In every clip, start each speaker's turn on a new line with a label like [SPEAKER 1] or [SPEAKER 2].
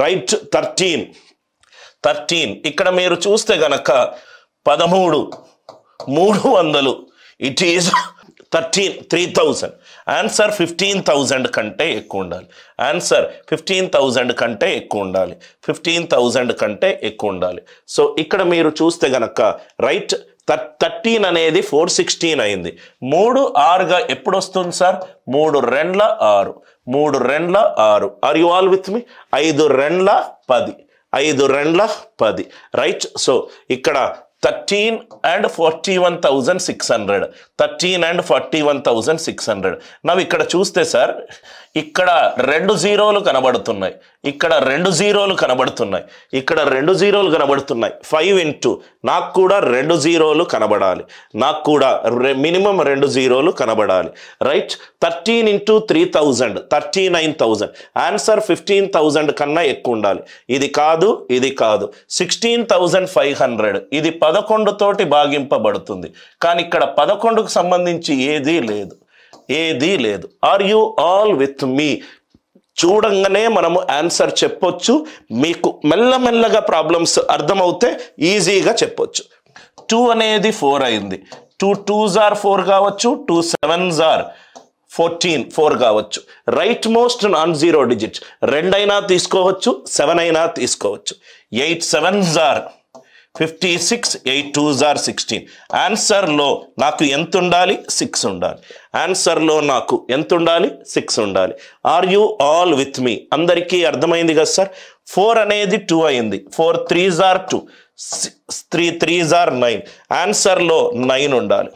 [SPEAKER 1] Right 13 ఇక్కడ మీరు చూస్తే గనక 13,300 ఇట్ ఈజ్ 3,000. ఆన్సర్ 15,000 కంటే ఎక్కువ ఉండాలి. ఆన్సర్ 15,000 కంటే ఎక్కువ ఉండాలి. 15,000 కంటే ఎక్కువ ఉండాలి. సో ఇక్కడ మీరు చూస్తే గనక రైట్ 13 అనేది 416 అయింది. 3 6గా ఎప్పుడు వస్తుంది sir? 3 2 6. 3 2 6. Are you all with me? 5 2 10. 5 2 10. Right. So ఇక్కడ 13 and 41,600. 13 and 41,600. నవ్వు ఇక్కడ చూస్తే సార్ ఇక్కడ 2 జీరోలు కనబడుతున్నాయి. ఇక్కడ 2 జీరోలు కనబడుతున్నాయి. ఇక్కడ 2 జీరోలు కనబడుతున్నాయి. 5 into నాకు కూడా 2 జీరోలు కనబడాలి. నాకు కూడా మినిమం 2 జీరోలు కనబడాలి. రైట్. 13 into 3,000 39,000. ఆన్సర్ 15,000 కన్నా ఎక్కువ ఉండాలి. ఇది కాదు, ఇది కాదు. 16,500. ఇది 11 తోటి భాగింపబడుతుంది. కానీ ఇక్కడ 11కు సంబంధించి ఏదీ లేదు. ఆర్ యు ఆల్ విత్ మీ? చూడంగానే మనము ఆన్సర్ చెప్పొచ్చు. మీకు మెల్లమెల్లగా ప్రాబ్లమ్స్ అర్థమవుతే ఈజీగా చెప్పొచ్చు. 2 అనేది 4 అయింది. 2 2s are 4 కావచ్చు. 2 7s are 14 4 కావచ్చు. Right most non zero digits 2 అయినా తీసుకోవచ్చు, 7 అయినా తీసుకోవచ్చు. 8 7s are 56. 8 2s are 16. ఆన్సర్లో నాకు ఎంత ఉండాలి? 6 ఉండాలి. ఆన్సర్లో నాకు ఎంత ఉండాలి? 6 ఉండాలి. Are you all with me? అందరికీ అర్థమైంది కదా సార్? 4 అనేది 2 అయింది. 4 3s are 2. 3 3s are 9. ఆన్సర్లో 9 ఉండాలి.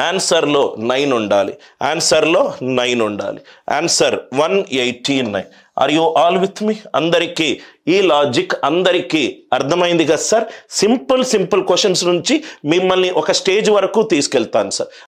[SPEAKER 1] ఆన్సర్లో 9 ఉండాలి. ఆన్సర్లో 9 ఉండాలి. Answer 189. Are you all with me? అందరికీ ఈ లాజిక్ అందరికీ అర్థమైంది కదా సార్? సింపుల్ క్వశ్చన్స్ నుంచి మిమ్మల్ని ఒక స్టేజ్ వరకు తీసుకెళ్తాను సార్.